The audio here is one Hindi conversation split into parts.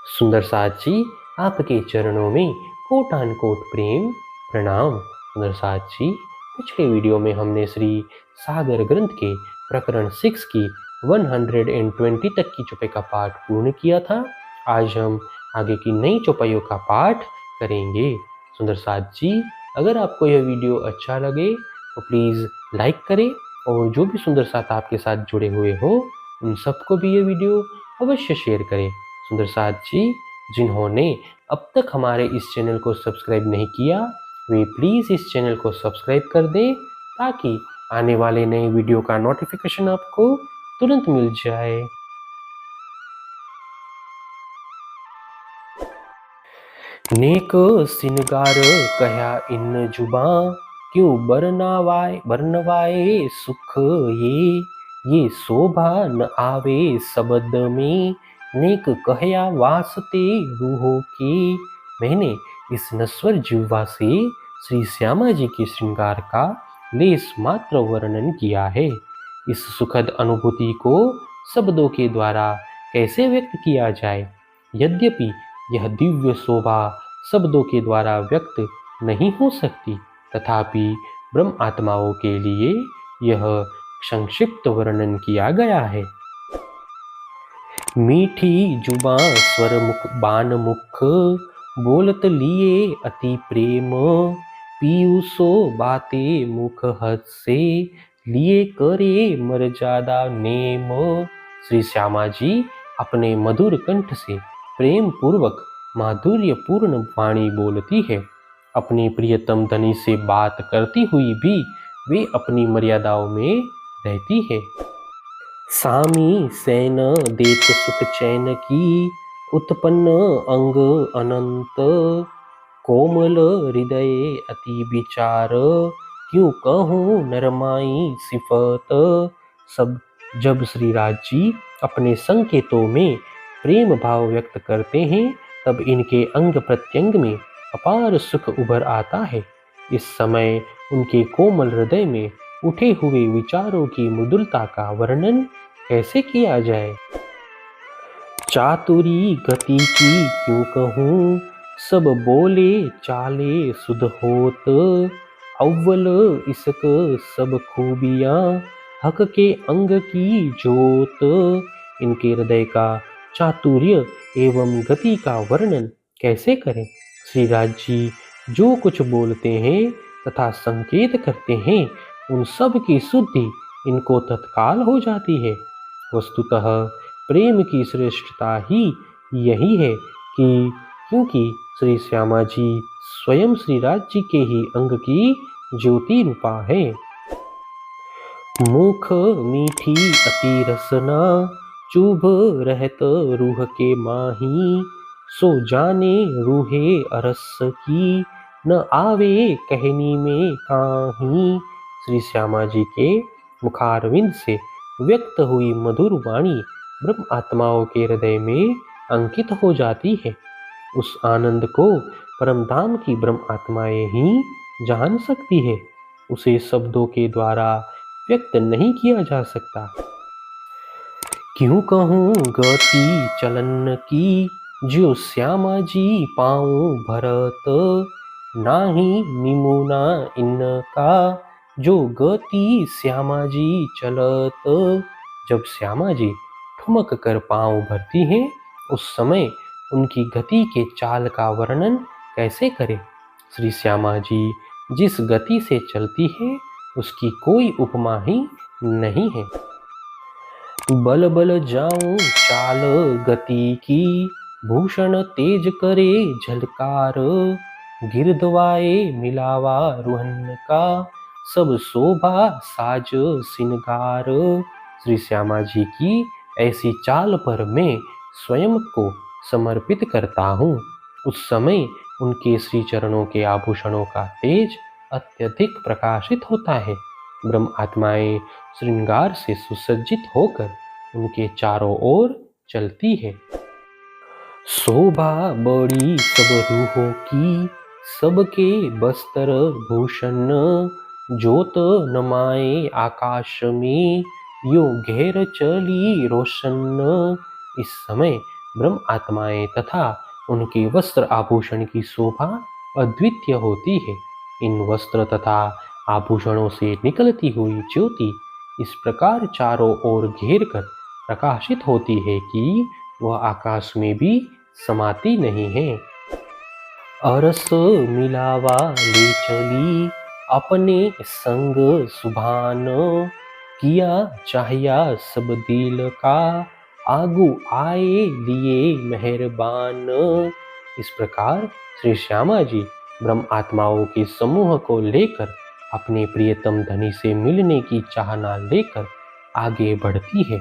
सुंदर साथ जी, आपके चरणों में कोटान कोट प्रेम प्रणाम। सुंदर साथ जी, पिछले वीडियो में हमने श्री सागर ग्रंथ के प्रकरण 6 की 120 तक की चौपाई का पाठ पूर्ण किया था। आज हम आगे की नई चौपाइयों का पाठ करेंगे। सुंदर साथ जी, अगर आपको यह वीडियो अच्छा लगे तो प्लीज़ लाइक करें और जो भी सुंदर साथ आपके साथ जुड़े हुए हो उन सबको भी ये वीडियो अवश्य शेयर करें। सुंदर साथ जी, जिन्होंने अब तक हमारे इस चैनल को सब्सक्राइब नहीं किया वे प्लीज़ इस चैनल को सब्सक्राइब कर दें ताकि आने वाले नए वीडियो का नोटिफिकेशन आपको तुरंत मिल जाए। नेक सिनगार कह्या इन जुबां, क्यों बरनवाए सुख ये शोभा न आवे शब्द में, नेक कह्या वास्ते रूहों के। मैंने इस नश्वर जिह्वा से श्री श्यामा जी के श्रृंगार का लेस मात्र वर्णन किया है। इस सुखद अनुभूति को शब्दों के द्वारा कैसे व्यक्त किया जाए। यद्यपि यह दिव्य शोभा शब्दों के द्वारा व्यक्त नहीं हो सकती, तथापि ब्रह्म आत्माओं के लिए यह संक्षिप्त वर्णन किया गया है। मीठी जुबां स्वर मुख बान मुख, बोलत लिए अति प्रेम, पीयूषो बाते मुख हद से, लिए करे मर्यादा नेम। श्री श्यामा जी अपने मधुर कंठ से प्रेम पूर्वक माधुर्य पूर्ण वाणी बोलती है। अपनी प्रियतम धनी से बात करती हुई भी वे अपनी मर्यादाओं में रहती है। सामी सैन देत सुख चैन की, उत्पन्न अंग अनंत, कोमल हृदय अति विचार, क्यों कहूँ नरमाई सिफत। सब जब श्री राज जी अपने संकेतों में प्रेम भाव व्यक्त करते हैं तब इनके अंग प्रत्यंग में अपार सुख उभर आता है। इस समय उनके कोमल हृदय में उठे हुए विचारों की मृदुलता का वर्णन कैसे किया जाए। चातुरी गति की क्यों कहूँ, सब बोले चाले सुध होत, अव्वल इसक सब खूबियाँ, हक के अंग की जोत। इनके हृदय का चातुर्य एवं गति का वर्णन कैसे करें। श्री राज जी जो कुछ बोलते हैं तथा संकेत करते हैं उन सब की शुद्धि इनको तत्काल हो जाती है। वस्तुतः प्रेम की श्रेष्ठता ही यही है कि क्योंकि श्री श्यामा जी स्वयं श्री राज जी के ही अंग की ज्योति रूपा है। मुख मीठी अति रसना, चुभ रहत रूह के माही, सो जाने रूहे अरस की, न आवे कहनी में काही। श्री श्यामा जी के मुखारविंद से व्यक्त हुई मधुर वाणी ब्रह्म आत्माओं के हृदय में अंकित हो जाती है। उस आनंद को परम धाम की ब्रह्म आत्माएं ही जान सकती है, उसे शब्दों के द्वारा व्यक्त नहीं किया जा सकता। क्यों कहूँ गति चलन की, जो श्यामा जी पाऊँ भरत, नाही निमुना इनका, जो गति श्यामा जी चलत। जब श्यामा जी ठुमक कर पाँव भरती हैं उस समय उनकी गति के चाल का वर्णन कैसे करें। श्री श्यामा जी जिस गति से चलती है उसकी कोई उपमा ही नहीं है। बल बल जाऊं चाल गति की, भूषण तेज करे झलकार, गिरधवाए मिलावा रुहन का, सब शोभा साज सिंगार। श्री श्यामा जी की ऐसी चाल पर मैं स्वयं को समर्पित करता हूँ। उस समय उनके श्री चरणों के आभूषणों का तेज अत्यधिक प्रकाशित होता है। ब्रह्म आत्माएं श्रृंगार से सुसज्जित होकर उनके चारों ओर चलती है। शोभा बड़ी सब रूहों की, सबके बस्तर भूषण, जोत नमाए आकाश में, यो घेर चली रोशन। इस समय ब्रह्म आत्माएं तथा उनके वस्त्र आभूषण की शोभा अद्वितीय होती है। इन वस्त्र तथा आभूषणों से निकलती हुई ज्योति इस प्रकार चारों ओर घेर कर प्रकाशित होती है कि वह आकाश में भी समाती नहीं है। अरस मिलावा ले चली अपने संग सुभान, किया चाहिया सब दिल का आगू आए लिए मेहरबान। इस प्रकार श्री श्यामा जी ब्रह्म आत्माओं के समूह को लेकर अपने प्रियतम धनी से मिलने की चाहना लेकर आगे बढ़ती है।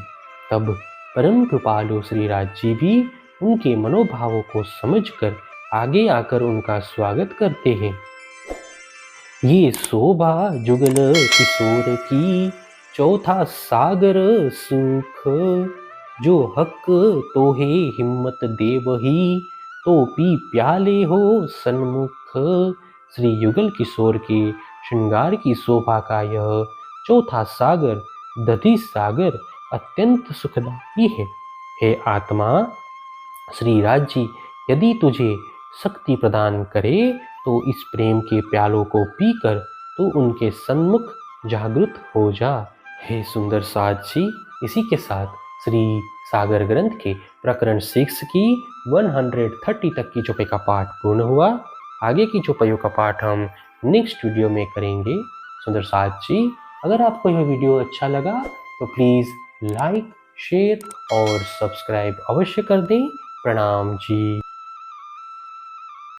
तब परम कृपालु श्री राज जी भी उनके मनोभावों को समझकर आगे आकर उनका स्वागत करते हैं। ये शोभा जुगल किशोर की चौथा सागर सुख, जो हक तो है हिम्मत देवही तो पी प्याले हो सन्मुख। श्री युगल किशोर के श्रृंगार की शोभा का यह चौथा सागर दधि सागर अत्यंत सुखदायी है। हे आत्मा, श्री राज जी यदि तुझे शक्ति प्रदान करे तो इस प्रेम के प्यालों को पीकर तू उनके सन्मुख जागृत हो जा। हे सुंदर साज जी, इसी के साथ श्री सागर ग्रंथ के प्रकरण 6 की 130 तक की चौपाई का पाठ पूर्ण हुआ। आगे की चौपाइयों का पाठ हम नेक्स्ट वीडियो में करेंगे। सुंदर साज जी, अगर आपको यह वीडियो अच्छा लगा तो प्लीज़ लाइक, शेयर और सब्सक्राइब अवश्य कर दें। प्रणाम जी।